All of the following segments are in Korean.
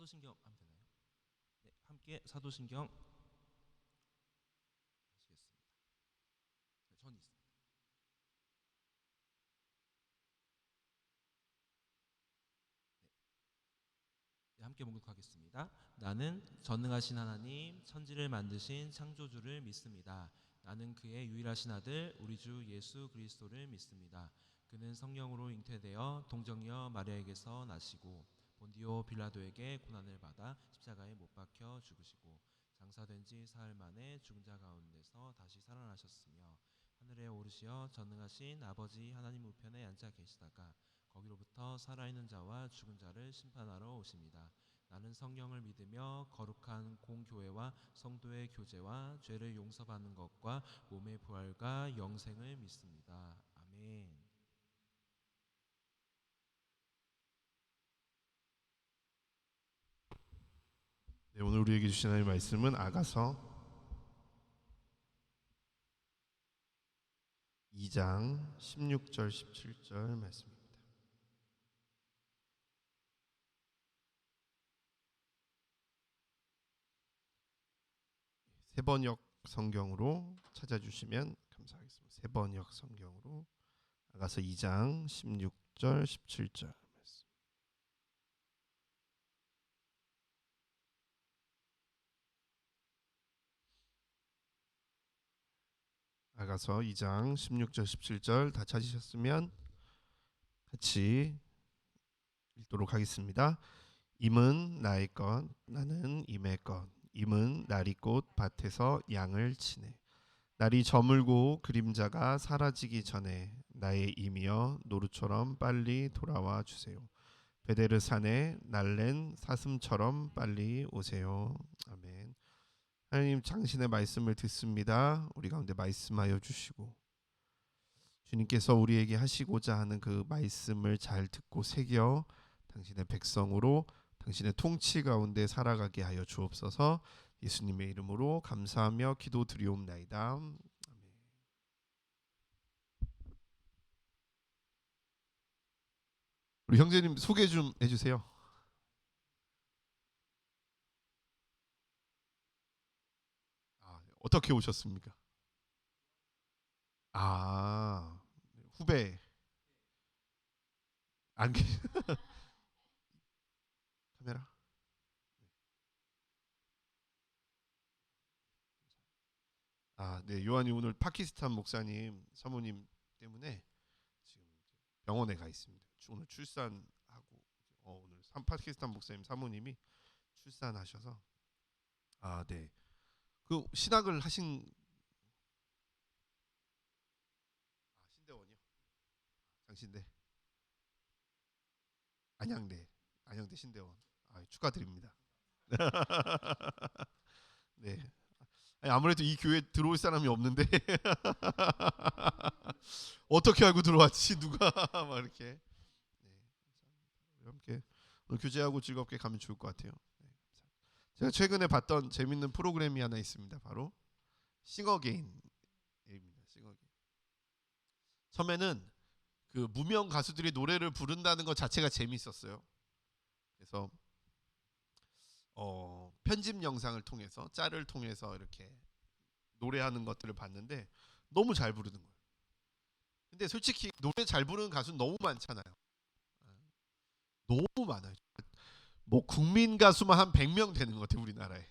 사도신경 하면 되나요? 네, 함께 사도신경 하시겠습니다. 네, 저는 있습니다. 네, 네, 함께 봉독하겠습니다. 나는 전능하신 하나님, 천지를 만드신 창조주를 믿습니다. 나는 그의 유일하신 아들, 우리 주 예수 그리스도를 믿습니다. 그는 성령으로 잉태되어 동정녀 마리아에게서 나시고 본디오 빌라도에게 고난을 받아 십자가에 못 박혀 죽으시고 장사된 지 사흘 만에 죽은 자 가운데서 다시 살아나셨으며 하늘에 오르시어 전능하신 아버지 하나님 우편에 앉아 계시다가 거기로부터 살아있는 자와 죽은 자를 심판하러 오십니다. 나는 성령을 믿으며 거룩한 공교회와 성도의 교제와 죄를 용서받는 것과 몸의 부활과 영생을 믿습니다. 아멘. 네, 오늘 우리에게 주신 하나님의 말씀은 아가서 2장 16절 17절 말씀입니다. 세번역 성경으로 찾아주시면 감사하겠습니다. 세번역 성경으로 아가서 2장 16절 17절 말씀. 아가서 2장 16절 17절 다 찾으셨으면 같이 읽도록 하겠습니다. 임은 나의 것, 나는 임의 것. 임은 날이 곧 밭에서 양을 치네. 날이 저물고 그림자가 사라지기 전에 나의 임이여 노루처럼 빨리 돌아와 주세요. 베데르 산에 날랜 사슴처럼 빨리 오세요. 아멘. 하나님, 당신의 말씀을 듣습니다. 우리 가운데 말씀하여 주시고 주님께서 우리에게 하시고자 하는 그 말씀을 잘 듣고 새겨 당신의 백성으로 당신의 통치 가운데 살아가게 하여 주옵소서. 예수님의 이름으로 감사하며 기도드리옵나이다. 아멘. 우리 형제님 소개 좀 해주세요. 어떻게 오셨습니까? 아, 후배 안 계. 카메라. 네, 요한이 오늘 파키스탄 목사님 사모님 때문에 지금 병원에 가 있습니다. 오늘 출산하고 오늘 파키스탄 목사님 사모님이 출산하셔서 네. 그 신학을 하신 신대원이요. 장신대. 안양대 신대원. 축하드립니다. 네. 아무래도 이 교회 들어올 사람이 없는데 어떻게 알고 들어왔지 누가 막 이렇게. 네, 함께 오늘 교제하고 즐겁게 가면 좋을 것 같아요. 네, 제가 최근에 봤던 재밌는 프로그램이 하나 있습니다. 바로 싱어게인입니다. 싱어게인. 처음에는 그 무명 가수들이 노래를 부른다는 것 자체가 재밌었어요. 그래서 편집 영상을 통해서 짤을 통해서 이렇게 노래하는 것들을 봤는데 너무 잘 부르는 거예요. 근데 솔직히 노래 잘 부르는 가수는 너무 많잖아요. 너무 많아요. 뭐 국민 가수만 한 100명 되는 것 같아요, 우리나라에.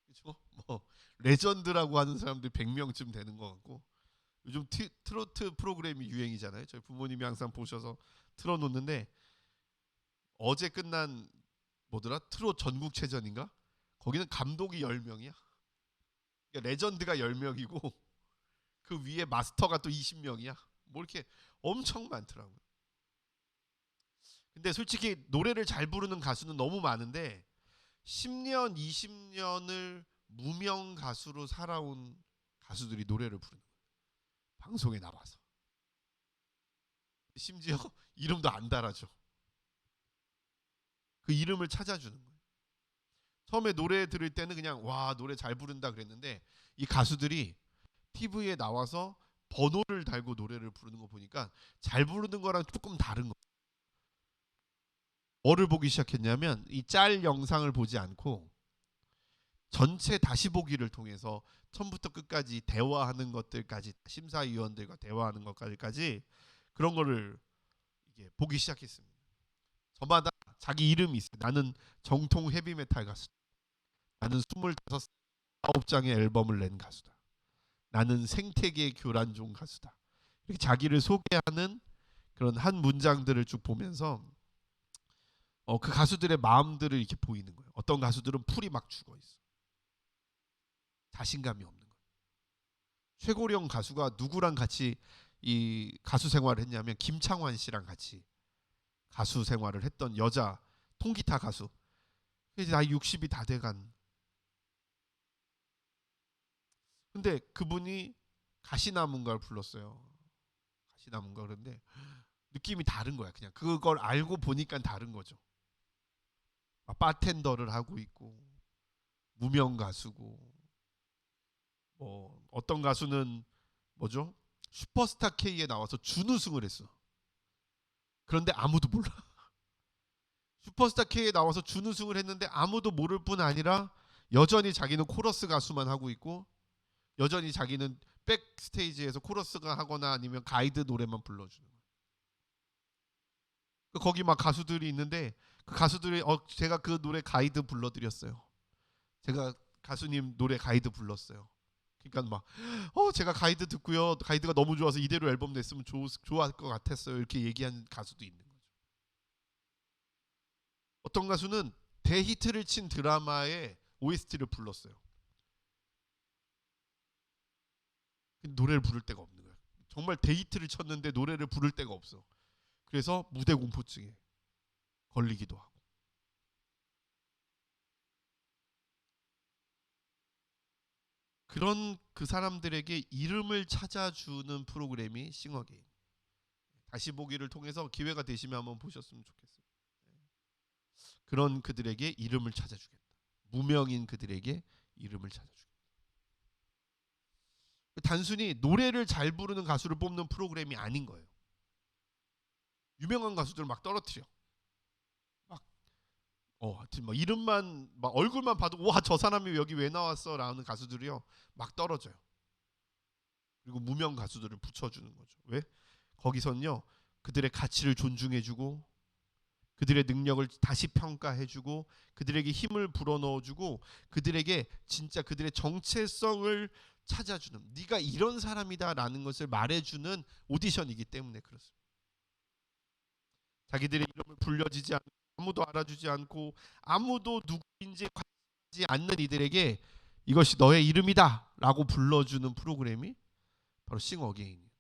그렇죠? 뭐 레전드라고 하는 사람들이 100명쯤 되는 것 같고, 요즘 트로트 프로그램이 유행이잖아요. 저희 부모님이 항상 보셔서 틀어놓는데 어제 끝난 뭐더라? 트롯 전국체전인가? 거기는 감독이 10명이야. 그러니까 레전드가 10명이고 그 위에 마스터가 또 20명이야. 뭐 이렇게 엄청 많더라고요. 근데 솔직히 노래를 잘 부르는 가수는 너무 많은데 10년, 20년을 무명 가수로 살아온 가수들이 노래를 부르는 거예요. 방송에 나와서. 심지어 이름도 안 달아줘. 그 이름을 찾아주는 거예요. 처음에 노래 들을 때는 그냥 와 노래 잘 부른다 그랬는데 이 가수들이 TV에 나와서 번호를 달고 노래를 부르는 거 보니까 잘 부르는 거랑 조금 다른 거. 뭐를 보기 시작했냐면 이 짤 영상을 보지 않고 전체 다시 보기를 통해서 처음부터 끝까지 대화하는 것들까지, 심사위원들과 대화하는 것까지 그런 거를 이게 보기 시작했습니다. 저마다 자기 이름이 있어요. 나는 정통 헤비메탈 가수. 나는 29장의 앨범을 낸 가수다. 나는 생태계 교란종 가수다. 이렇게 자기를 소개하는 그런 한 문장들을 쭉 보면서 그 가수들의 마음들을 이렇게 보이는 거예요. 어떤 가수들은 풀이 막 죽어 있어. 자신감이 없는 거예요. 최고령 가수가 누구랑 같이 이 가수 생활을 했냐면 김창완 씨랑 같이 가수 생활을 했던 여자 통기타 가수. 이제 나이 60이 다 돼간. 근데 그분이 가시나문가를 불렀어요. 가시나문가. 그런데 느낌이 다른 거야. 그냥 그걸 알고 보니까 다른 거죠. 바텐더를 하고 있고 무명 가수고, 뭐 어떤 가수는 뭐죠? 슈퍼스타 K에 나와서 준우승을 했어. 그런데 아무도 몰라. 슈퍼스타 K에 나와서 준우승을 했는데 아무도 모를 뿐 아니라 여전히 자기는 코러스 가수만 하고 있고, 여전히 자기는 백스테이지에서 코러스가 하거나 아니면 가이드 노래만 불러주는 거예요. 거기 막 가수들이 있는데 그 가수들이 제가 그 노래 가이드 불러드렸어요. 제가 가수님 노래 가이드 불렀어요. 그러니까 막 제가 가이드 듣고요. 가이드가 너무 좋아서 이대로 앨범 냈으면 좋아할 것 같았어요. 이렇게 얘기하는 가수도 있는 거죠. 어떤 가수는 대히트를 친 드라마의 OST를 불렀어요. 노래를 부를 데가 없는 거예요. 정말 데이트를 쳤는데 노래를 부를 데가 없어. 그래서 무대 공포증에 걸리기도 하고. 그런 그 사람들에게 이름을 찾아주는 프로그램이 싱어게인. 다시 보기를 통해서 기회가 되시면 한번 보셨으면 좋겠어요. 그런 그들에게 이름을 찾아주겠다. 무명인 그들에게 이름을 찾아주겠다. 단순히 노래를 잘 부르는 가수를 뽑는 프로그램이 아닌 거예요. 유명한 가수들 막 떨어뜨려. 하여튼 막 이름만, 막 얼굴만 봐도 와, 저 사람이 여기 왜 나왔어라는 가수들이요 막 떨어져요. 그리고 무명 가수들을 붙여주는 거죠. 왜? 거기선요 그들의 가치를 존중해주고 그들의 능력을 다시 평가해주고 그들에게 힘을 불어넣어주고 그들에게 진짜 그들의 정체성을 찾아주는, 네가 이런 사람이다라는 것을 말해주는 오디션이기 때문에 그렇습니다. 자기들의 이름을 불려지지 않고 아무도 알아주지 않고 아무도 누구인지 관심하지 않는 이들에게 이것이 너의 이름이다 라고 불러주는 프로그램이 바로 싱어게인이에요.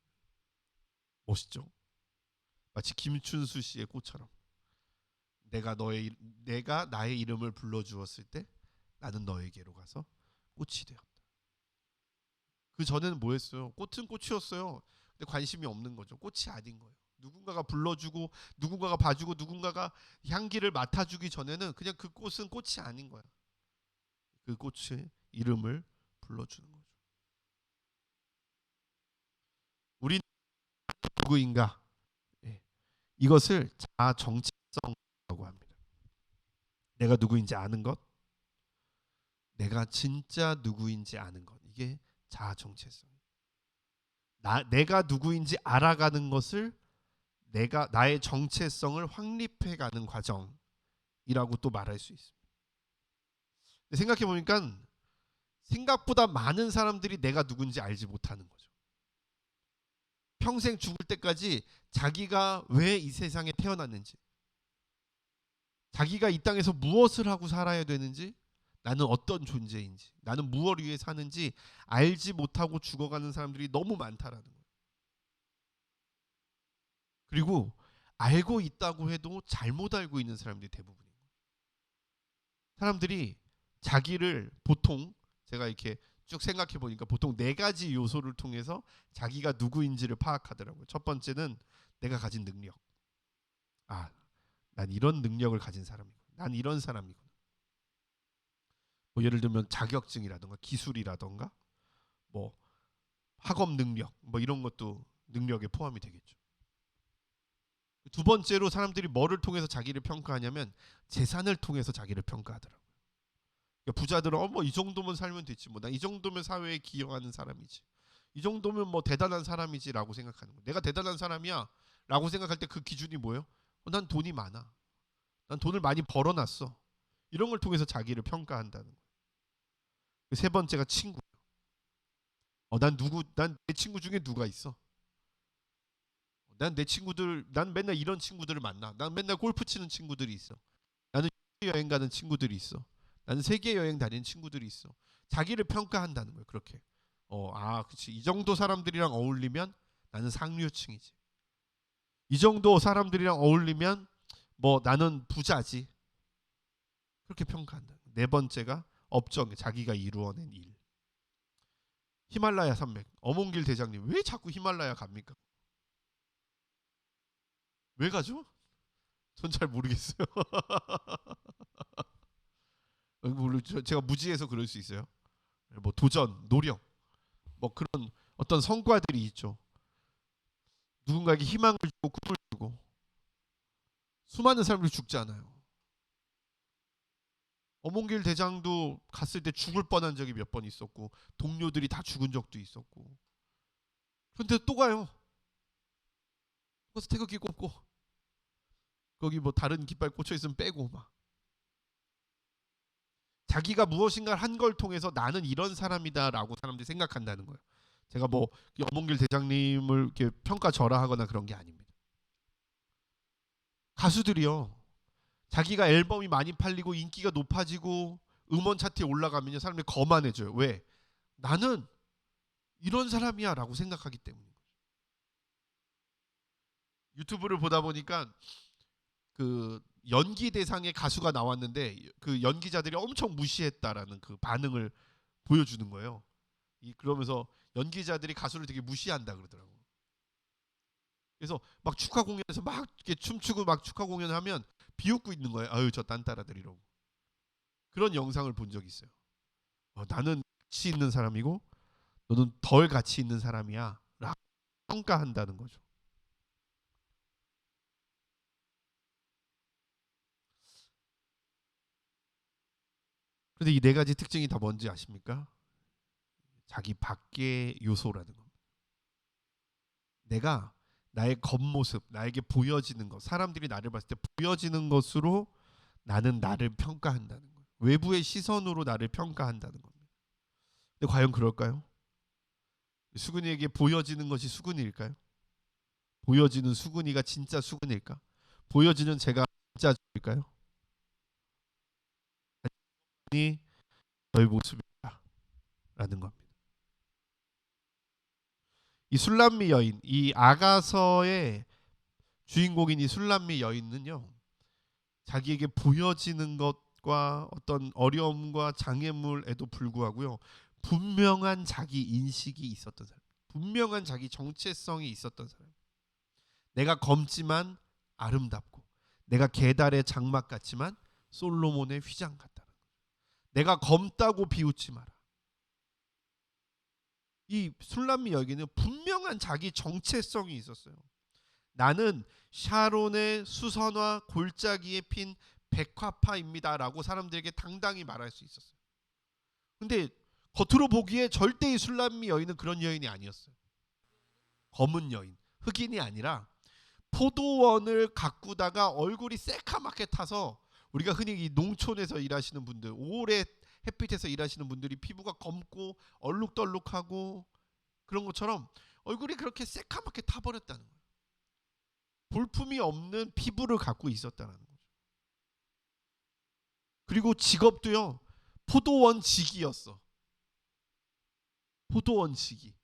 멋있죠? 마치 김춘수 씨의 꽃처럼 내가 나의 이름을 불러주었을 때 나는 너에게로 가서 꽃이 되었다. 그 전에는 뭐였어요? 꽃은 꽃이었어요. 근데 관심이 없는 거죠. 꽃이 아닌 거예요. 누군가가 불러주고 누군가가 봐주고 누군가가 향기를 맡아주기 전에는 그냥 그 꽃은 꽃이 아닌 거야. 그 꽃의 이름을 불러주는 거죠. 우리는 누구인가? 예. 이것을 자아 정체성이라고 합니다. 내가 누구인지 아는 것, 내가 진짜 누구인지 아는 것, 이게 자아 정체성. 내가 누구인지 알아가는 것을 나의 정체성을 확립해가는 과정이라고 또 말할 수 있습니다. 생각해 보니까 생각보다 많은 사람들이 내가 누군지 알지 못하는 거죠. 평생 죽을 때까지 자기가 왜 이 세상에 태어났는지, 자기가 이 땅에서 무엇을 하고 살아야 되는지, 나는 어떤 존재인지, 나는 무엇을 위해 사는지 알지 못하고 죽어가는 사람들이 너무 많다라는 거예요. 그리고 알고 있다고 해도 잘못 알고 있는 사람들이 대부분이에요. 사람들이 자기를 보통, 제가 이렇게 쭉 생각해 보니까 보통 네 가지 요소를 통해서 자기가 누구인지를 파악하더라고요. 첫 번째는 내가 가진 능력. 난 이런 능력을 가진 사람이구나. 난 이런 사람이구나. 뭐 예를 들면 자격증이라던가 기술이라던가 뭐 학업 능력 뭐 이런 것도 능력에 포함이 되겠죠. 두 번째로 사람들이 뭐를 통해서 자기를 평가하냐면 재산을 통해서 자기를 평가하더라고요. 그러니까 부자들은 뭐 이 정도면 살면 됐지, 뭐 나 이 정도면 사회에 기여하는 사람이지, 이 정도면 뭐 대단한 사람이지라고 생각하는 거예요. 내가 대단한 사람이야라고 생각할 때 그 기준이 뭐예요? 난 돈이 많아, 난 돈을 많이 벌어놨어. 이런 걸 통해서 자기를 평가한다는 거예요. 세 번째가 친구. 난 내 친구 중에 누가 있어? 난 내 친구들, 난 맨날 이런 친구들을 만나. 난 맨날 골프 치는 친구들이 있어. 나는 여행 가는 친구들이 있어. 나는 세계 여행 다니는 친구들이 있어. 자기를 평가한다는 거예요. 그렇게. 그렇지. 이 정도 사람들이랑 어울리면 나는 상류층이지. 이 정도 사람들이랑 어울리면 뭐 나는 부자지. 그렇게 평가한다. 네 번째가 업적, 자기가 이루어낸 일. 히말라야 산맥. 어몽길 대장님 왜 자꾸 히말라야 갑니까? 왜 가죠? 전 잘 모르겠어요. 제가 무지해서 그럴 수 있어요. 뭐 도전, 노력, 뭐 그런 어떤 성과들이 있죠. 누군가에게 희망을 주고 꿈을 주고 수많은 사람들이 죽잖아요. 어몽길 대장도 갔을 때 죽을 뻔한 적이 몇 번 있었고 동료들이 다 죽은 적도 있었고, 그런데 또 가요. 그래서 태극기 꽂고 거기 뭐 다른 깃발 꽂혀 있으면 빼고 막 자기가 무엇인가 한 걸 통해서 나는 이런 사람이다라고 사람들이 생각한다는 거예요. 제가 뭐 어몽길 대장님을 이렇게 평가절하하거나 그런 게 아닙니다. 가수들이요, 자기가 앨범이 많이 팔리고 인기가 높아지고 음원 차트에 올라가면요 사람들이 거만해져요. 왜? 나는 이런 사람이야 라고 생각하기 때문인 거죠. 유튜브를 보다 보니까 그 연기 대상의 가수가 나왔는데 그 연기자들이 엄청 무시했다라는 그 반응을 보여주는 거예요. 그러면서 연기자들이 가수를 되게 무시한다 그러더라고. 그래서 막 축하 공연에서 막 이렇게 춤추고 막 축하 공연을 하면 비웃고 있는 거예요. 아유 저 딴따라들 이러고. 그런 영상을 본 적이 있어요. 나는 가치 있는 사람이고 너는 덜 가치 있는 사람이야 라고 평가한다는 거죠. 그런데 이 네 가지 특징이 다 뭔지 아십니까? 자기 밖의 요소라는 겁니다. 내가 나의 겉모습, 나에게 보여지는 것, 사람들이 나를 봤을 때 보여지는 것으로 나는 나를 평가한다는 거예요. 외부의 시선으로 나를 평가한다는 겁니다. 근데 과연 그럴까요? 수근이에게 보여지는 것이 수근일까요? 보여지는 수근이가 진짜 수근일까? 보여지는 제가 진짜 저일까요? 아니, 저의 모습이다라는 겁니다. 이 술람미 여인, 이 아가서의 주인공인 이 술람미 여인은요, 자기에게 보여지는 것과 어떤 어려움과 장애물에도 불구하고요, 분명한 자기 인식이 있었던 사람, 분명한 자기 정체성이 있었던 사람. 내가 검지만 아름답고, 내가 계달의 장막 같지만 솔로몬의 휘장 같다는 거죠. 내가 검다고 비웃지 마라. 이 술람미 여기는 분명한 자기 정체성이 있었어요. 나는 샤론의 수선화 골짜기에 핀 백화파입니다라고 사람들에게 당당히 말할 수 있었어요. 근데 겉으로 보기에 절대 이 술람미 여인은 그런 여인이 아니었어요. 검은 여인, 흑인이 아니라 포도원을 가꾸다가 얼굴이 새카맣게 타서, 우리가 흔히 이 농촌에서 일하시는 분들, 오래 햇빛에서 일하시는 분들이 피부가 검고 얼룩덜룩하고 그런 것처럼 얼굴이 그렇게 새카맣게 타버렸다는 거예요. 볼품이 없는 피부를 갖고 있었다는 거죠. 그리고 직업도요, 포도원직이었어. 포도원직이.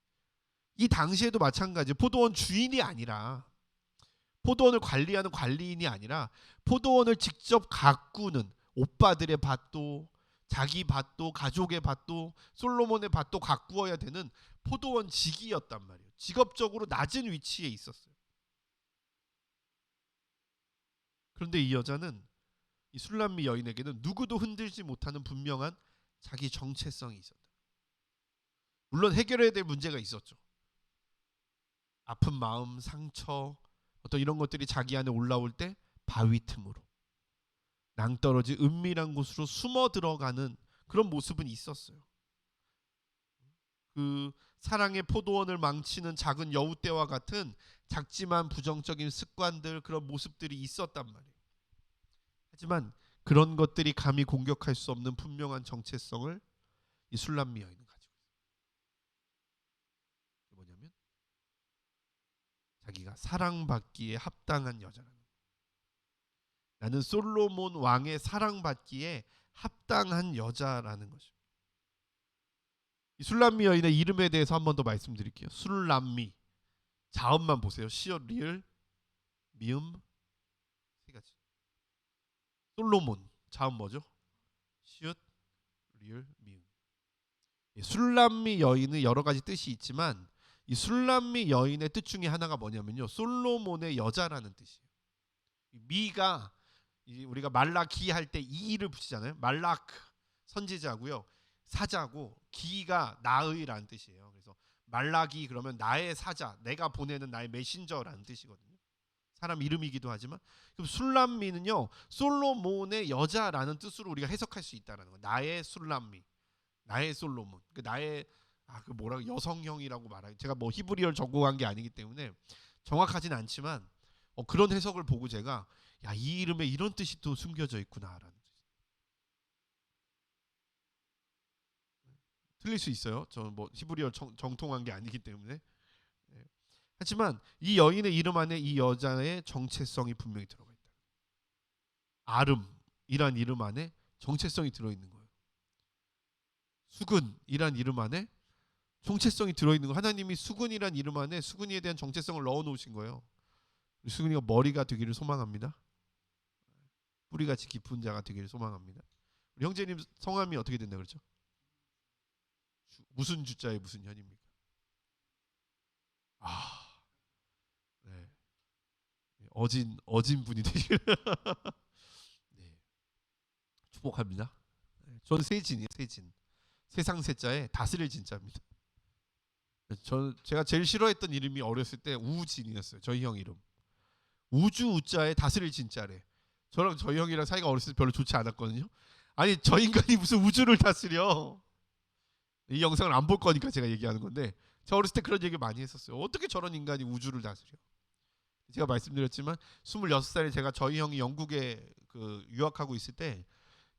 이 당시에도 마찬가지. 포도원 주인이 아니라, 포도원을 관리하는 관리인이 아니라 포도원을 직접 가꾸는 오빠들의 밭도, 자기 밭도, 가족의 밭도, 솔로몬의 밭도 가꾸어야 되는 포도원 직이었단 말이에요. 직업적으로 낮은 위치에 있었어요. 그런데 이 여자는, 이 술람미 여인에게는 누구도 흔들지 못하는 분명한 자기 정체성이 있었다. 물론 해결해야 될 문제가 있었죠. 아픈 마음, 상처, 어떤 이런 것들이 자기 안에 올라올 때 바위 틈으로 낭떠러지 은밀한 곳으로 숨어 들어가는 그런 모습은 있었어요. 그 사랑의 포도원을 망치는 작은 여우떼와 같은 작지만 부정적인 습관들, 그런 모습들이 있었단 말이에요. 하지만 그런 것들이 감히 공격할 수 없는 분명한 정체성을 이 술람미 여인은 가지고 있어요. 그게 뭐냐면 자기가 사랑받기에 합당한 여자라는 거예요. 나는 솔로몬 왕의 사랑받기에 합당한 여자라는 것이죠. 이 술람미 여인의 이름에 대해서 한 번 더 말씀드릴게요. 술람미, 자음만 보세요. 시옷, 리을, 미음 세 가지. 솔로몬, 자음 뭐죠? 시옷, 리을, 미음. 술람미 여인은 여러 가지 뜻이 있지만 이 술람미 여인의 뜻 중에 하나가 뭐냐면요, 솔로몬의 여자라는 뜻이에요. 미가 우리가 말라기 할 때 이를 붙이잖아요. 말라크 선지자고요, 사자고, 기가 나의라는 뜻이에요. 그래서 말라기 그러면 나의 사자, 내가 보내는 나의 메신저라는 뜻이거든요. 사람 이름이기도 하지만, 그럼 술람미는요 솔로몬의 여자라는 뜻으로 우리가 해석할 수 있다는 거예요. 나의 술람미, 나의 솔로몬, 그 나의 그 뭐라 여성형이라고 말하기, 제가 뭐 히브리어를 전공한 게 아니기 때문에 정확하진 않지만 그런 해석을 보고 제가 이 이름에 이런 뜻이 또 숨겨져 있구나라는. 틀릴 수 있어요. 저는 뭐 히브리어 정통한 게 아니기 때문에. 하지만 이 여인의 이름 안에 이 여자의 정체성이 분명히 들어가 있다. 아름이란 이름 안에 정체성이 들어있는 거예요. 수근이란 이름 안에 정체성이 들어있는 거. 하나님이 수근이란 이름 안에 수근이에 대한 정체성을 넣어놓으신 거예요. 수근이가 머리가 되기를 소망합니다. 뿌리같이 깊은 자가 되기를 소망합니다. 우리 형제님 성함이 어떻게 된다 그랬죠? 무슨 주자에 무슨 현입니까? 네. 어진 분이 되길 네. 축복합니다. 저는 세진이에요. 세진. 세상 세자에 다스릴 진자입니다. 제가 제일 싫어했던 이름이 어렸을 때 우진이었어요. 저희 형 이름. 우주 우자에 다스릴 진자래. 저랑 저희 형이랑 사이가 어렸을 때 별로 좋지 않았거든요. 아니 저 인간이 무슨 우주를 다스려. 이 영상을 안 볼 거니까 제가 얘기하는 건데, 저 어렸을 때 그런 얘기 많이 했었어요. 어떻게 저런 인간이 우주를 다스려. 제가 말씀드렸지만 26살에 제가 저희 형이 영국에 유학하고 있을 때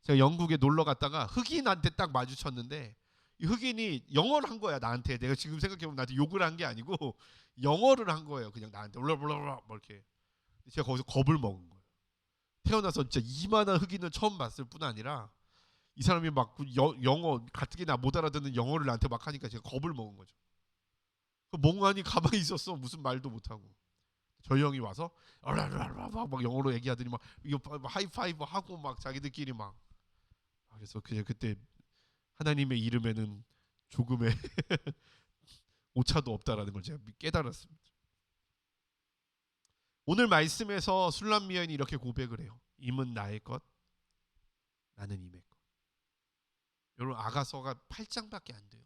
제가 영국에 놀러 갔다가 흑인한테 딱 마주쳤는데, 이 흑인이 영어를 한 거야 나한테. 내가 지금 생각해보면 나한테 욕을 한 게 아니고 영어를 한 거예요. 그냥 나한테 올라올라 뭐 이렇게. 제가 거기서 겁을 먹은 거예요. 태어나서 진짜 이만한 흑인을 처음 봤을 뿐 아니라 이 사람이 막 영어 가뜩이나 못 알아듣는 영어를 나한테 막 하니까 제가 겁을 먹은 거죠. 멍하니 가만히 있었어. 무슨 말도 못하고. 저희 형이 와서 막 영어로 얘기하더니 막 이거 하이파이브 하고 막 자기들끼리 막. 그래서 그때 하나님의 이름에는 조금의 오차도 없다라는 걸 제가 깨달았습니다. 오늘 말씀에서 술람미 여인이 이렇게 고백을 해요. 임은 나의 것, 나는 임의 것. 여러분, 아가서가 8장밖에 안 돼요.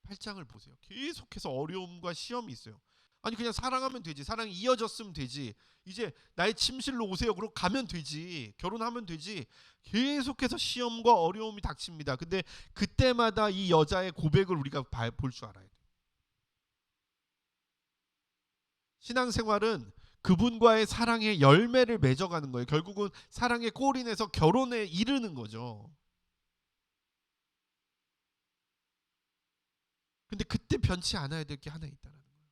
8장을 보세요. 계속해서 어려움과 시험이 있어요. 아니 그냥 사랑하면 되지, 사랑이 이어졌으면 되지, 이제 나의 침실로 오세요 그러고 가면 되지, 결혼하면 되지. 계속해서 시험과 어려움이 닥칩니다. 근데 그때마다 이 여자의 고백을 우리가 볼 줄 알아야 돼요. 신앙생활은 그분과의 사랑의 열매를 맺어가는 거예요. 결국은 사랑의 골인에서 결혼에 이르는 거죠. 근데 그때 변치 않아야 될 게 하나 있다는 거예요.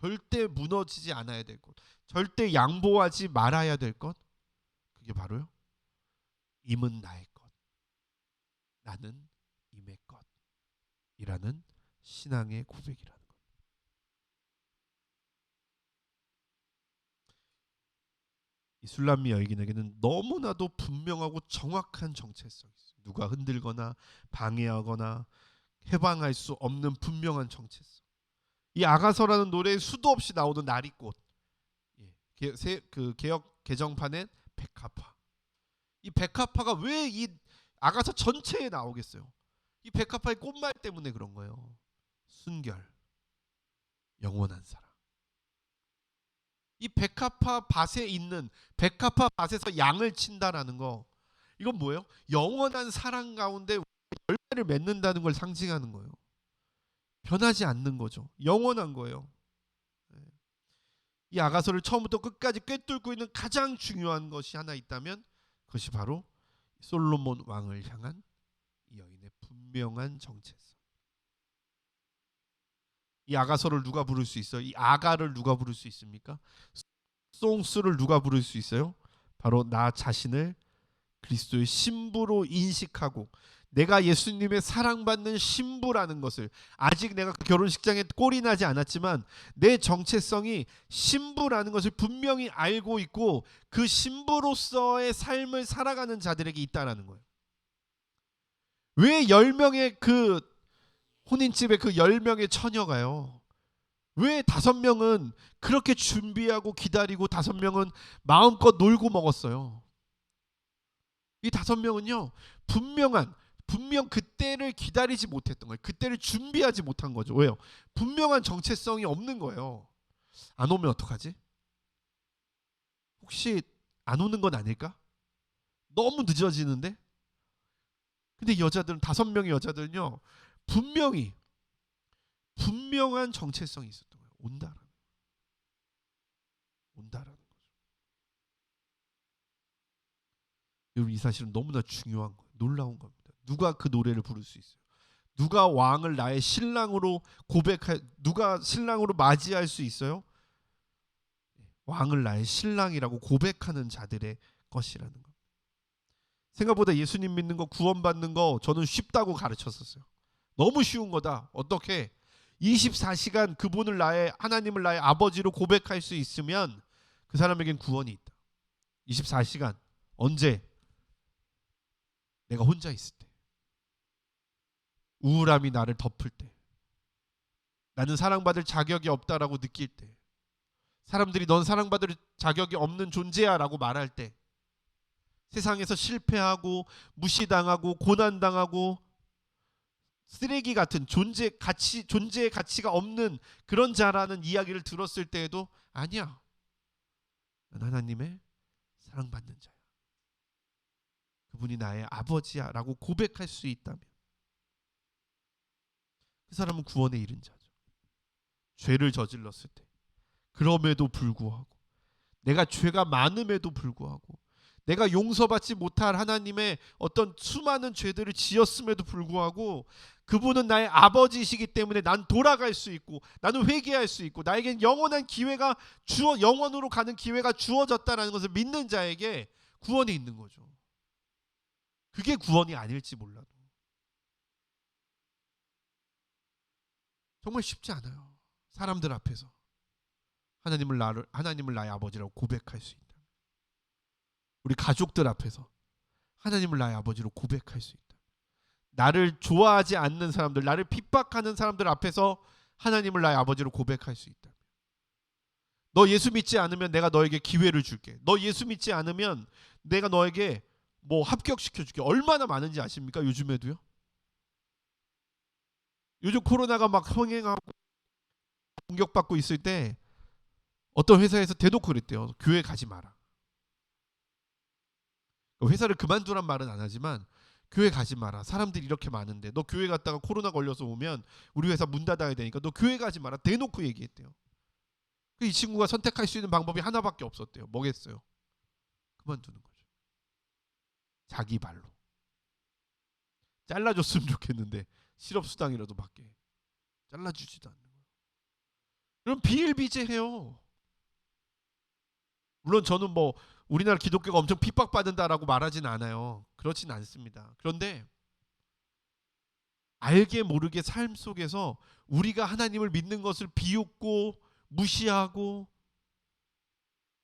절대 무너지지 않아야 될 것, 절대 양보하지 말아야 될 것, 그게 바로요, 임은 나의 것, 나는 임의 것이라는 신앙의 고백이라는 것. 이 술람미 여인에게는 너무나도 분명하고 정확한 정체성이 있어요. 누가 흔들거나 방해하거나 해방할 수 없는 분명한 정체성. 이 아가서라는 노래에 수도 없이 나오는 나리꽃, 개역 개정판엔 백합화. 이 백합화가 왜 이 아가서 전체에 나오겠어요? 이 백합화의 꽃말 때문에 그런 거예요. 순결, 영원한 사랑. 이 백합화 밭에 있는 백합화 밭에서 양을 친다라는 거, 이건 뭐예요? 영원한 사랑 가운데 열매를 맺는다는 걸 상징하는 거예요. 변하지 않는 거죠. 영원한 거예요. 이 아가서를 처음부터 끝까지 꿰뚫고 있는 가장 중요한 것이 하나 있다면 그것이 바로 솔로몬 왕을 향한 이 여인의 분명한 정체성. 이 아가서를 누가 부를 수 있어요? 이 아가를 누가 부를 수 있습니까? 송스를 누가 부를 수 있어요? 바로 나 자신을 그리스도의 신부로 인식하고 내가 예수님의 사랑받는 신부라는 것을, 아직 내가 결혼식장에 꼴이 나지 않았지만 내 정체성이 신부라는 것을 분명히 알고 있고 그 신부로서의 삶을 살아가는 자들에게 있다라는 거예요. 왜 10명의 그 혼인집에 그 10명의 처녀가요, 왜 5명은 그렇게 준비하고 기다리고 5명은 마음껏 놀고 먹었어요? 이 5명은요 분명 그때를 기다리지 못했던 거예요. 그때를 준비하지 못한 거죠. 왜요? 분명한 정체성이 없는 거예요. 안 오면 어떡하지? 혹시 안 오는 건 아닐까? 너무 늦어지는데? 근데 여자들은 5명의 여자들은요 분명한 정체성이 있었던 거예요. 온다라는 거죠. 여러분, 이 사실은 너무나 중요한 거예요. 놀라운 겁니다. 누가 그 노래를 부를 수 있어요? 누가 왕을 나의 신랑으로 누가 신랑으로 맞이할 수 있어요? 왕을 나의 신랑이라고 고백하는 자들의 것이라는 거. 생각보다 예수님 믿는 거, 구원받는 거 저는 쉽다고 가르쳤었어요. 너무 쉬운 거다. 어떻게 24시간 그분을 하나님을 나의 아버지로 고백할 수 있으면 그 사람에겐 구원이 있다. 24시간. 언제? 내가 혼자 있을 때, 우울함이 나를 덮을 때, 나는 사랑받을 자격이 없다라고 느낄 때, 사람들이 넌 사랑받을 자격이 없는 존재야 라고 말할 때, 세상에서 실패하고 무시당하고 고난당하고 쓰레기 같은 존재의 가치가 없는 그런 자라는 이야기를 들었을 때에도 아니야, 난 하나님의 사랑받는 자야, 그분이 나의 아버지야 라고 고백할 수 있다면 그 사람은 구원에 이른 자죠. 죄를 저질렀을 때, 그럼에도 불구하고, 내가 죄가 많음에도 불구하고, 내가 용서받지 못할 하나님의 어떤 수많은 죄들을 지었음에도 불구하고 그분은 나의 아버지이시기 때문에 난 돌아갈 수 있고 나는 회개할 수 있고 나에겐 영원으로 가는 기회가 주어졌다는 것을 믿는 자에게 구원이 있는 거죠. 그게 구원이 아닐지 몰라도 정말 쉽지 않아요. 사람들 앞에서 하나님을 나의 아버지라고 고백할 수 있다. 우리 가족들 앞에서 하나님을 나의 아버지로 고백할 수 있다. 나를 좋아하지 않는 사람들, 나를 핍박하는 사람들 앞에서 하나님을 나의 아버지로 고백할 수 있다. 너 예수 믿지 않으면 내가 너에게 기회를 줄게. 너 예수 믿지 않으면 내가 너에게 뭐 합격시켜줄게. 얼마나 많은지 아십니까? 요즘에도요. 요즘 코로나가 막 흥행하고 공격받고 있을 때 어떤 회사에서 대놓고 그랬대요. 교회 가지 마라. 회사를 그만두란 말은 안 하지만 교회 가지 마라. 사람들이 이렇게 많은데 너 교회 갔다가 코로나 걸려서 오면 우리 회사 문 닫아야 되니까 너 교회 가지 마라. 대놓고 얘기했대요. 이 친구가 선택할 수 있는 방법이 하나밖에 없었대요. 뭐겠어요? 그만두는 거죠. 자기 발로. 잘라줬으면 좋겠는데 실업수당이라도 받게 잘라주지도 않는 거예요. 그럼 비일비재해요. 물론 저는 뭐 우리나라 기독교가 엄청 핍박받는다라고 말하진 않아요. 그렇진 않습니다. 그런데 알게 모르게 삶 속에서 우리가 하나님을 믿는 것을 비웃고 무시하고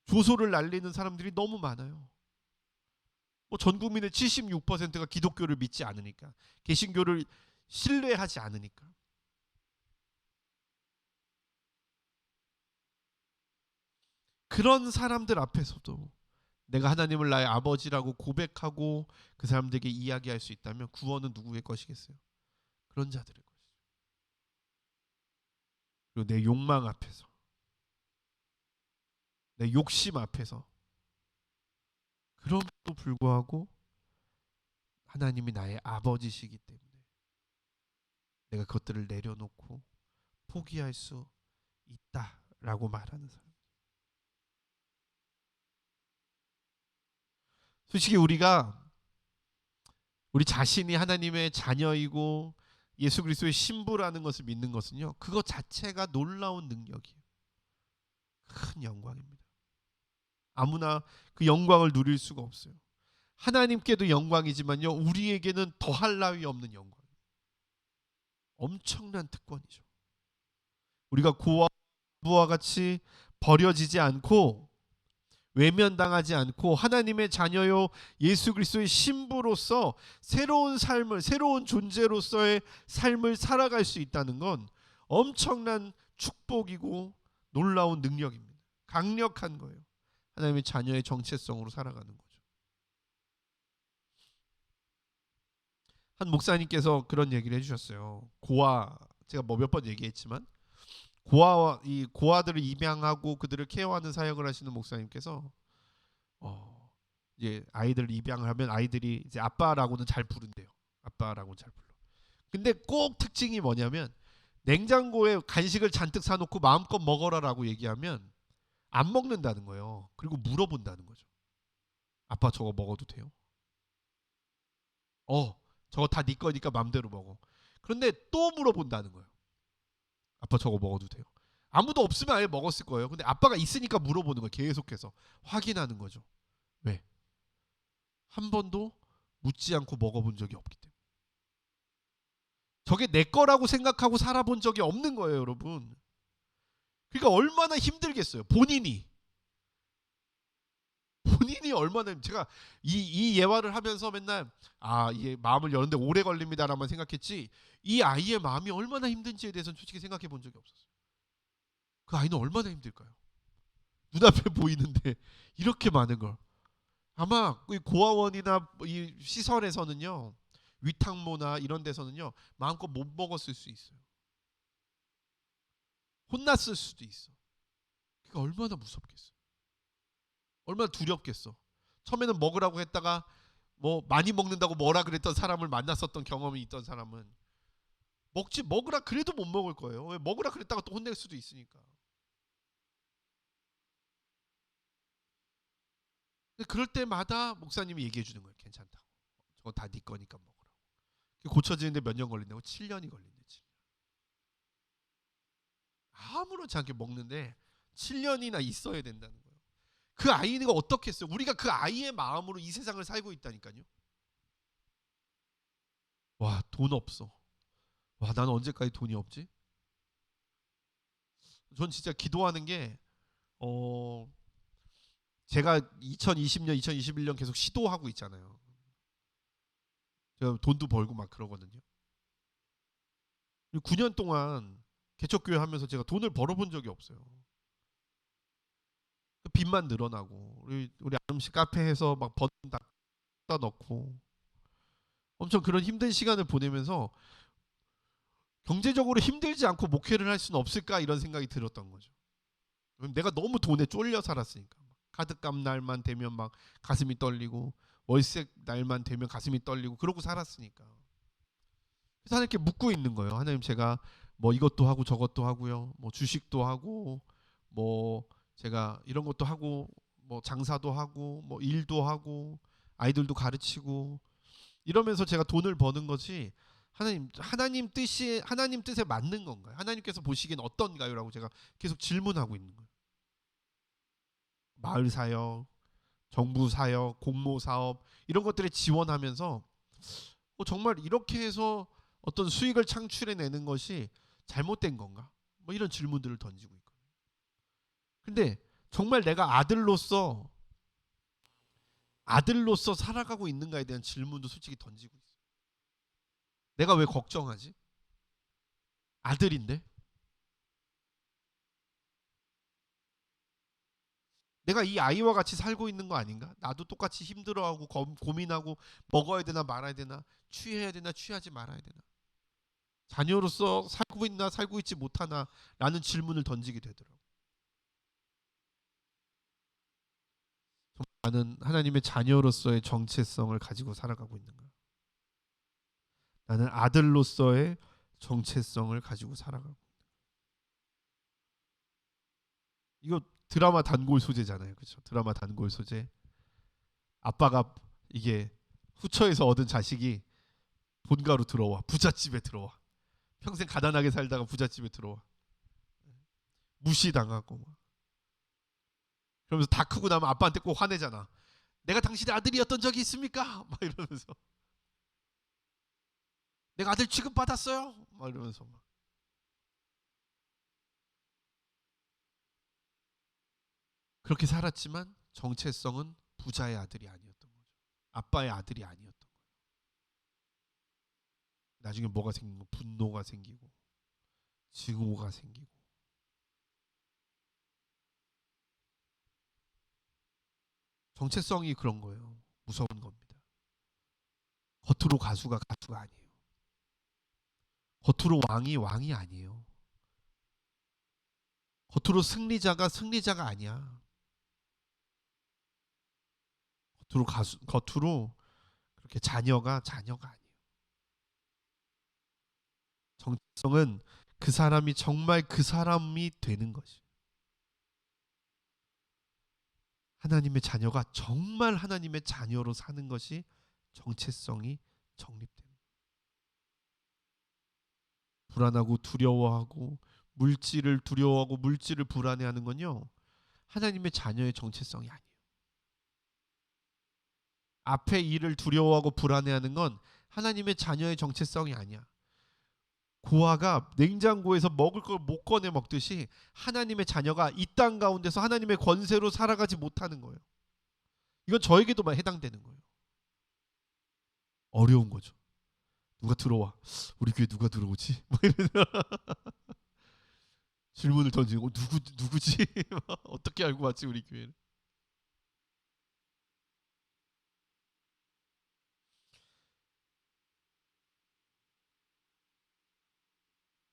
조소를 날리는 사람들이 너무 많아요. 전 국민의 76%가 기독교를 믿지 않으니까, 개신교를 신뢰하지 않으니까. 그런 사람들 앞에서도 내가 하나님을 나의 아버지라고 고백하고 그 사람들에게 이야기할 수 있다면 구원은 누구의 것이겠어요? 그런 자들의 것이죠. 그리고 내 욕망 앞에서 내 욕심 앞에서. 그럼에도 불구하고 하나님이 나의 아버지시기 때문에 내가 그것들을 내려놓고 포기할 수 있다라고 말하는 사람. 솔직히 우리 자신이 하나님의 자녀이고 예수 그리스도의 신부라는 것을 믿는 것은요, 그것 자체가 놀라운 능력이에요. 큰 영광입니다. 아무나 그 영광을 누릴 수가 없어요. 하나님께도 영광이지만요, 우리에게는 더할 나위 없는 영광. 엄청난 특권이죠. 우리가 고아 부와 같이 버려지지 않고 외면당하지 않고 하나님의 자녀요 예수 그리스도의 신부로서 새로운 삶을, 새로운 존재로서의 삶을 살아갈 수 있다는 건 엄청난 축복이고 놀라운 능력입니다. 강력한 거예요. 하나님의 자녀의 정체성으로 살아가는 거죠. 한 목사님께서 그런 얘기를 해주셨어요. 고아, 제가 뭐 몇 번 얘기했지만 이 고아들을 입양하고 그들을 케어하는 사역을 하시는 목사님께서 이제 아이들을 입양을 하면 아이들이 이제 아빠라고는 잘 부른대요. 아빠라고 잘 불러. 근데 꼭 특징이 뭐냐면 냉장고에 간식을 잔뜩 사놓고 마음껏 먹어라라고 얘기하면 안 먹는다는 거예요. 그리고 물어본다는 거죠. 아빠 저거 먹어도 돼요? 저거 다 네 거니까 맘대로 먹어. 그런데 또 물어본다는 거예요. 아빠 저거 먹어도 돼요? 아무도 없으면 아예 먹었을 거예요. 근데 아빠가 있으니까 물어보는 거예요. 계속해서 확인하는 거죠. 왜? 한 번도 묻지 않고 먹어본 적이 없기 때문에. 저게 내 거라고 생각하고 살아본 적이 없는 거예요, 여러분. 그러니까 얼마나 힘들겠어요. 본인이 얼마나. 제가 이 예화를 하면서 맨날 이게 마음을 여는데 오래 걸립니다라만 생각했지, 이 아이의 마음이 얼마나 힘든지에 대해서는 솔직히 생각해 본 적이 없었어요. 그 아이는 얼마나 힘들까요? 눈앞에 보이는데 이렇게 많은 걸. 아마 이 고아원이나 이 시설에서는요, 위탁모나 이런 데서는요 마음껏 못 먹었을 수 있어요. 혼났을 수도 있어. 그러니까 얼마나 무섭겠어. 얼마나 두렵겠어. 처음에는 먹으라고 했다가 뭐 많이 먹는다고 뭐라 그랬던 사람을 만났었던 경험이 있던 사람은 먹으라 그래도 못 먹을 거예요. 왜? 먹으라 그랬다가 또 혼낼 수도 있으니까. 근데 그럴 때마다 목사님이 얘기해 주는 거예요. 괜찮다고. 저거 다 네 거니까 먹으라고. 고쳐지는데 몇 년 걸린다고? 7년이 걸린대. 7년. 아무렇지 않게 먹는데 7년이나 있어야 된다는 거예요. 그 아이가 어떻겠어요? 우리가 그 아이의 마음으로 이 세상을 살고 있다니까요. 와, 돈 없어. 와, 나는 언제까지 돈이 없지? 전 진짜 기도하는 게 제가 2020년, 2021년 계속 시도하고 있잖아요. 제가 돈도 벌고 막 그러거든요. 9년 동안 개척교회 하면서 제가 돈을 벌어본 적이 없어요. 빚만 늘어나고 우리 아름씨 카페에서 막 번 다 넣고 엄청 그런 힘든 시간을 보내면서 경제적으로 힘들지 않고 목회를 할 수는 없을까 이런 생각이 들었던 거죠. 내가 너무 돈에 쫄려 살았으니까. 카드값 날만 되면 막 가슴이 떨리고 월세 날만 되면 가슴이 떨리고 그러고 살았으니까. 그래서 하나님께 묻고 있는 거예요. 하나님, 제가 뭐 이것도 하고 저것도 하고요. 뭐 주식도 하고 뭐 제가 이런 것도 하고 뭐 장사도 하고 뭐 일도 하고 아이들도 가르치고 이러면서 제가 돈을 버는 것이 하나님 뜻에 맞는 건가요? 하나님께서 보시기엔 어떤가요?라고 제가 계속 질문하고 있는 거예요. 마을 사역, 정부 사역, 공모 사업 이런 것들에 지원하면서 정말 이렇게 해서 어떤 수익을 창출해내는 것이 잘못된 건가? 뭐 이런 질문들을 던지고 있거든요. 근데 정말 내가 아들로서 살아가고 있는가에 대한 질문도 솔직히 던지고 있어요. 내가 왜 걱정하지? 아들인데? 내가 이 아이와 같이 살고 있는 거 아닌가? 나도 똑같이 힘들어하고 고민하고 먹어야 되나 말아야 되나, 취해야 되나 취하지 말아야 되나, 자녀로서 살고 있나 살고 있지 못하나 라는 질문을 던지게 되더라고요. 나는 하나님의 자녀로서의 정체성을 가지고 살아가고 있는가? 나는 아들로서의 정체성을 가지고 살아가고. 이거 드라마 단골 소재잖아요, 그렇죠? 드라마 단골 소재. 아빠가 이게 후처에서 얻은 자식이 본가로 들어와, 부잣집에 들어와. 평생 가난하게 살다가 부잣집에 들어와. 무시당하고 막. 그러면서 다 크고 나면 아빠한테 꼭 화내잖아. 내가 당신의 아들이었던 적이 있습니까? 막 이러면서. 내가 아들 취급 받았어요? 막 이러면서 막. 그렇게 살았지만 정체성은 부자의 아들이 아니었던 거죠. 아빠의 아들이 아니었던 거예요. 나중에 뭐가 생긴 거? 분노가 생기고 증오가 생기고. 정체성이 그런 거예요. 무서운 겁니다. 겉으로 가수가 가수가 아니에요. 겉으로 왕이 아니에요. 겉으로 승리자가 승리자가 아니야. 겉으로 그렇게 자녀가 아니에요. 정체성은 그 사람이 정말 그 사람이 되는 것이. 하나님의 자녀가 정말 하나님의 자녀로 사는 것이 정체성이 정립되는 거예요. 불안하고 두려워하고 물질을 두려워하고 물질을 불안해하는 건요, 하나님의 자녀의 정체성이 아니에요. 앞에 일을 두려워하고 불안해하는 건 하나님의 자녀의 정체성이 아니야. 고아가 냉장고에서 먹을 걸 못 꺼내 먹듯이 하나님의 자녀가 이 땅 가운데서 하나님의 권세로 살아가지 못하는 거예요. 이건 저에게도 해당되는 거예요. 어려운 거죠. 누가 들어와. 우리 교회 누가 들어오지? 질문을 던지고 누구지? 어떻게 알고 왔지 우리 교회를?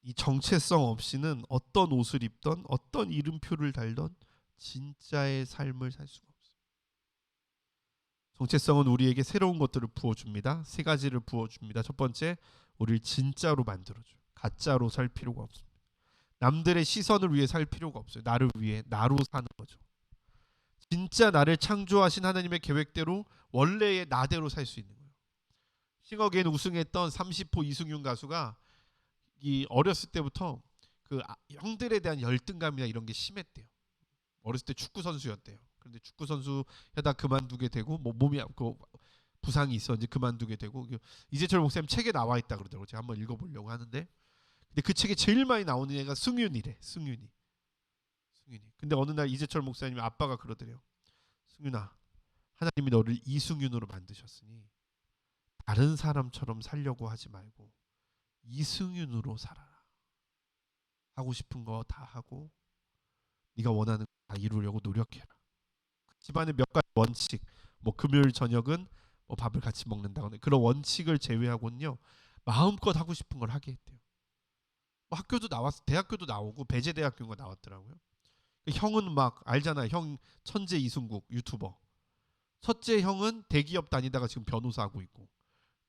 이 정체성 없이는 어떤 옷을 입던 어떤 이름표를 달던 진짜의 삶을 살 수가 없어요. 정체성은 우리에게 새로운 것들을 부어줍니다. 세 가지를 부어줍니다. 첫 번째, 우리를 진짜로 만들어줘요. 가짜로 살 필요가 없습니다. 남들의 시선을 위해 살 필요가 없어요. 나를 위해 나로 사는 거죠. 진짜 나를 창조하신 하나님의 계획대로 원래의 나대로 살 수 있는 거예요. 싱어게인 우승했던 30호 이승윤 가수가 이 어렸을 때부터 그 형들에 대한 열등감이나 이런 게 심했대요. 어렸을 때 축구 선수였대요. 그런데 축구 선수 하다 그만두게 되고 뭐 몸이 그 부상이 있어 이제 그만두게 되고, 이재철 목사님 책에 나와 있다 그러더라고요. 제가 한번 읽어보려고 하는데, 근데 그 책에 제일 많이 나오는 애가 승윤이래. 승윤이. 근데 어느 날 이재철 목사님이 아빠가 그러더래요. 승윤아, 하나님이 너를 이승윤으로 만드셨으니 다른 사람처럼 살려고 하지 말고 이승윤으로 살아라. 하고 싶은 거 다 하고 네가 원하는 거 다 이루려고 노력해라. 집안의 몇 가지 원칙, 뭐 금요일 저녁은 뭐 밥을 같이 먹는다거나 그런 원칙을 제외하고는요, 마음껏 하고 싶은 걸 하게 했대요. 뭐 학교도 나왔어, 대학교도 나오고 배재대학교가 나왔더라고요. 형은 막 알잖아요. 형 천재 이승국 유튜버. 첫째 형은 대기업 다니다가 지금 변호사 하고 있고,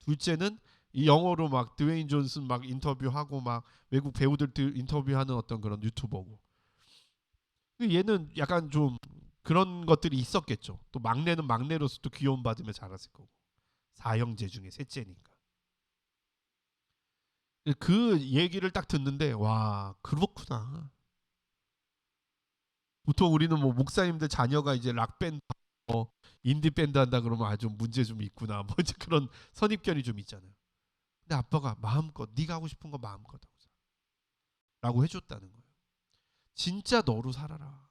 둘째는 이 영어로 막 드웨인 존슨 막 인터뷰하고 막 외국 배우들 인터뷰하는 어떤 그런 유튜버고, 얘는 약간 좀 그런 것들이 있었겠죠. 또 막내는 막내로서 또 귀여움 받으며 자랐을 거고, 사형제 중에 셋째니까. 그 얘기를 딱 듣는데 와, 그렇구나. 보통 우리는 뭐 목사님들 자녀가 이제 락 밴드, 인디 밴드 한다 그러면 아주 문제 좀 있구나, 뭐 이제 그런 선입견이 좀 있잖아요. 근데 아빠가 마음껏 네가 하고 싶은 거 마음껏 하고 라고 해줬다는 거예요. 진짜 너로 살아라.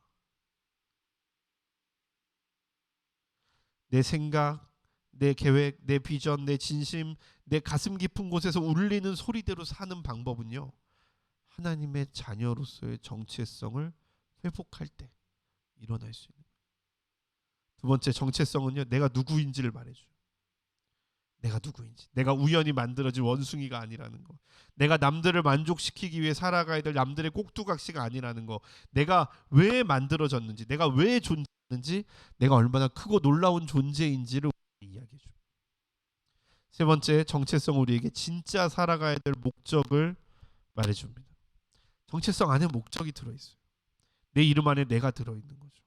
내 생각, 내 계획, 내 비전, 내 진심, 내 가슴 깊은 곳에서 울리는 소리대로 사는 방법은요, 하나님의 자녀로서의 정체성을 회복할 때 일어날 수 있는 거예요. 두 번째 정체성은요, 내가 누구인지를 말해줘요. 내가 누구인지, 내가 우연히 만들어진 원숭이가 아니라는 거, 내가 남들을 만족시키기 위해 살아가야 될 남들의 꼭두각시가 아니라는 거, 내가 왜 만들어졌는지, 내가 왜 존재 있는지, 내가 얼마나 크고 놀라운 존재인지를 이야기해 줍니다. 세 번째, 정체성, 우리에게 진짜 살아가야 될 목적을 말해줍니다. 정체성 안에 목적이 들어있어요. 내 이름 안에 내가 들어있는 거죠.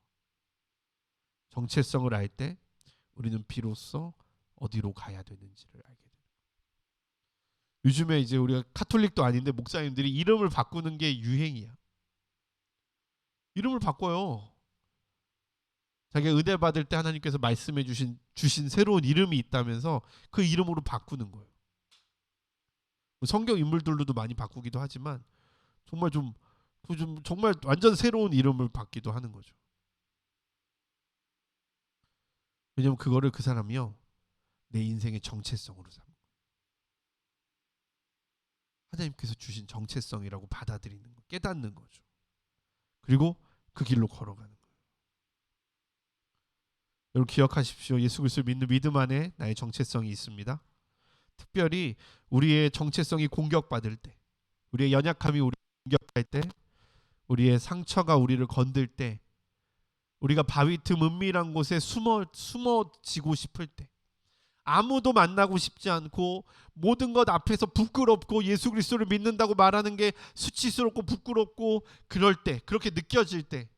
정체성을 알 때 우리는 비로소 어디로 가야 되는지를 알게 돼요. 요즘에 이제 우리가 카톨릭도 아닌데 목사님들이 이름을 바꾸는 게 유행이야. 이름을 바꿔요. 자기가 은혜 받을 때 하나님께서 말씀해 주신 새로운 이름이 있다면서 그 이름으로 바꾸는 거예요. 성경 인물들로도 많이 바꾸기도 하지만 정말 좀 정말 완전 새로운 이름을 받기도 하는 거죠. 왜냐면 그거를 그 사람이요, 내 인생의 정체성으로 삼는 거예요. 하나님께서 주신 정체성이라고 받아들이는 거, 깨닫는 거죠. 그리고 그 길로 걸어가는 거예요. 여러분 기억하십시오. 예수 그리스도를 믿는 믿음 안에 나의 정체성이 있습니다. 특별히 우리의 정체성이 공격받을 때, 우리의 연약함이 우리를 공격할 때, 우리의 상처가 우리를 건들 때, 우리가 바위 틈 은밀한 곳에 숨어지고 싶을 때, 아무도 만나고 싶지 않고 모든 것 앞에서 부끄럽고 예수 그리스도를 믿는다고 말하는 게 수치스럽고 부끄럽고, 그럴 때, 그렇게 느껴질 때,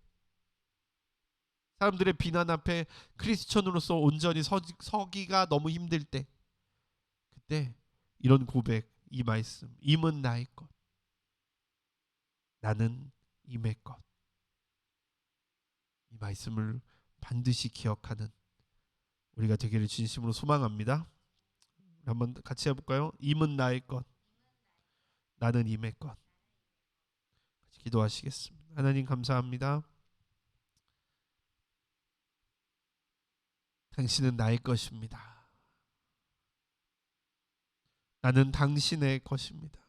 사람들의 비난 앞에 크리스천으로서 온전히 서기가 너무 힘들 때, 그때 이런 고백, 이 말씀, 임은 나의 것, 나는 임의 것, 이 말씀을 반드시 기억하는 우리가 되기를 진심으로 소망합니다. 한번 같이 해볼까요? 임은 나의 것, 나는 임의 것. 같이 기도하시겠습니다. 하나님 감사합니다. 당신은 나의 것입니다. 나는 당신의 것입니다.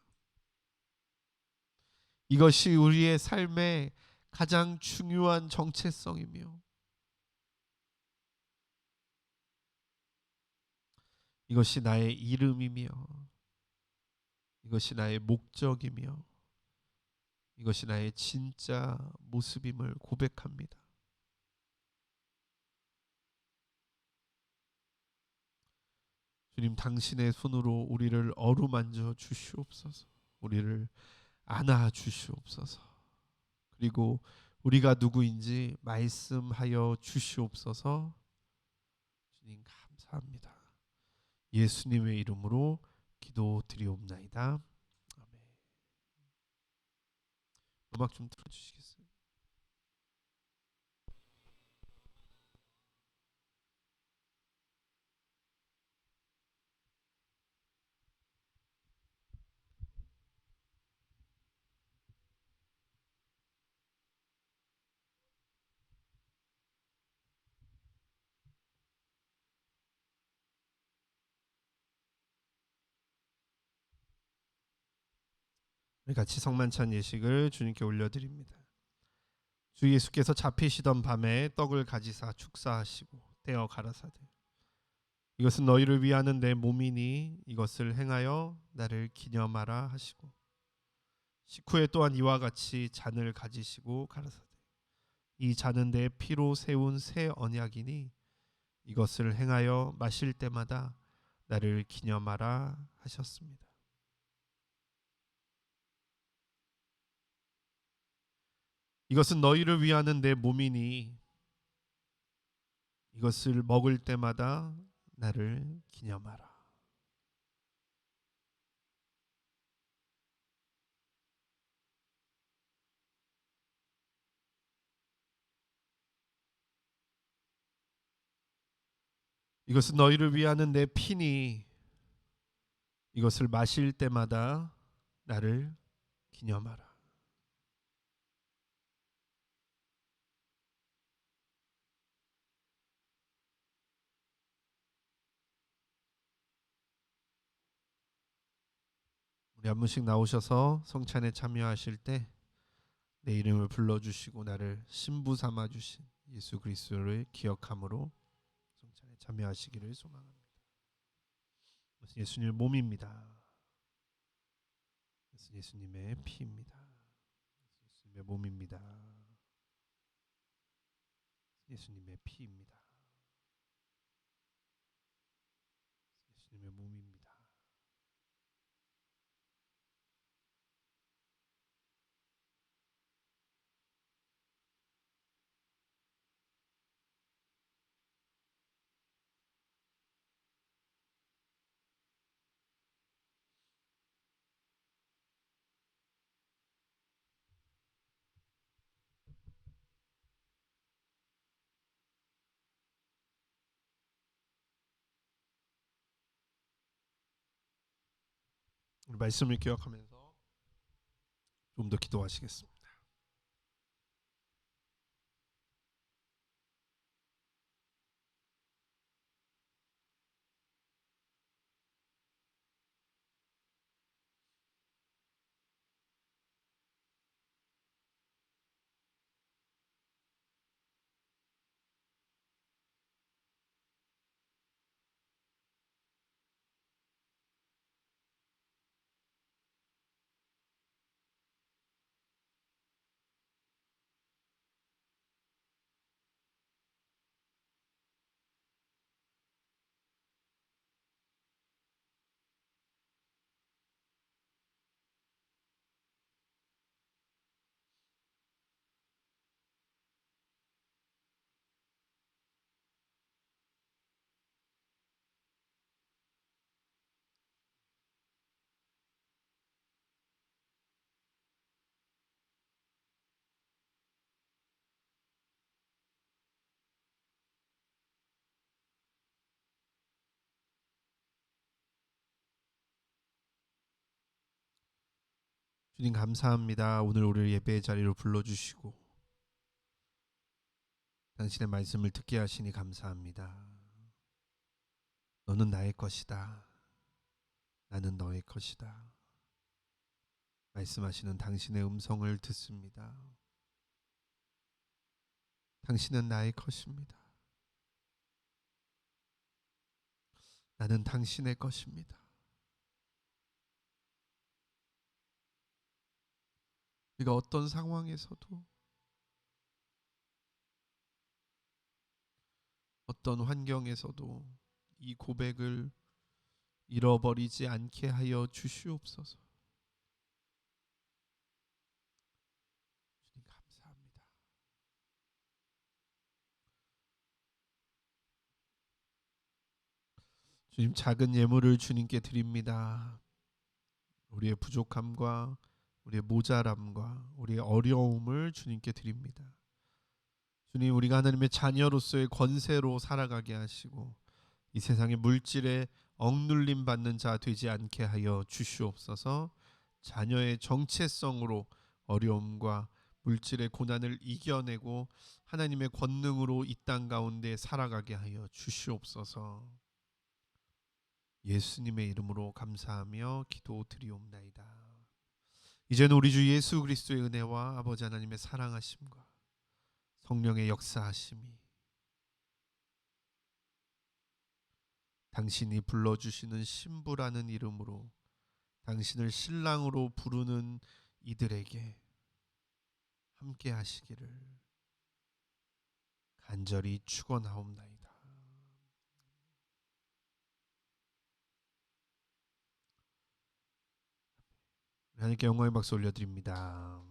이것이 우리의 삶의 가장 중요한 정체성이며, 이것이 나의 이름이며, 이것이 나의 목적이며, 이것이 나의 진짜 모습임을 고백합니다. 주님, 당신의 손으로 우리를 어루만져 주시옵소서. 우리를 안아 주시옵소서. 그리고 우리가 누구인지 말씀하여 주시옵소서. 주님 감사합니다. 예수님의 이름으로 기도드리옵나이다. 아멘. 음악 좀 틀어주시겠어요? 우리 같이 성만찬 예식을 주님께 올려드립니다. 주 예수께서 잡히시던 밤에 떡을 가지사 축사하시고 떼어 가라사대, 이것은 너희를 위하는 내 몸이니 이것을 행하여 나를 기념하라 하시고, 식후에 또한 이와 같이 잔을 가지시고 가라사대, 이 잔은 내 피로 세운 새 언약이니 이것을 행하여 마실 때마다 나를 기념하라 하셨습니다. 이것은 너희를 위하는 내 몸이니 이것을 먹을 때마다 나를 기념하라. 이것은 너희를 위하는 내 피니 이것을 마실 때마다 나를 기념하라. 우리 한 분씩 나오셔서 성찬에 참여하실 때 내 이름을 불러주시고 나를 신부 삼아 주신 예수 그리스도를 기억함으로 성찬에 참여하시기를 소망합니다. 이것은 예수님의 몸입니다. 이것은 예수님의 피입니다. 예수님의 몸입니다. 예수님의 피입니다. 예수님의 몸입니다. 우리 말씀을 기억하면서 좀 더 기도하시겠습니다. 주님 감사합니다. 오늘 우리를 예배의 자리로 불러주시고 당신의 말씀을 듣게 하시니 감사합니다. 너는 나의 것이다. 나는 너의 것이다. 말씀하시는 당신의 음성을 듣습니다. 당신은 나의 것입니다. 나는 당신의 것입니다. 우리가 어떤 상황에서도 어떤 환경에서도 이 고백을 잃어버리지 않게 하여 주시옵소서. 주님 감사합니다. 주님 작은 예물을 주님께 드립니다. 우리의 부족함과 우리의 모자람과 우리의 어려움을 주님께 드립니다. 주님 우리가 하나님의 자녀로서의 권세로 살아가게 하시고 이 세상의 물질에 억눌림 받는 자 되지 않게 하여 주시옵소서. 자녀의 정체성으로 어려움과 물질의 고난을 이겨내고 하나님의 권능으로 이 땅 가운데 살아가게 하여 주시옵소서. 예수님의 이름으로 감사하며 기도드리옵나이다. 이제는 우리 주 예수 그리스도의 은혜와 아버지 하나님의 사랑하심과 성령의 역사하심이 당신이 불러주시는 신부라는 이름으로 당신을 신랑으로 부르는 이들에게 함께 하시기를 간절히 축원하옵나이다. 하나님께 영광의 박수 올려드립니다.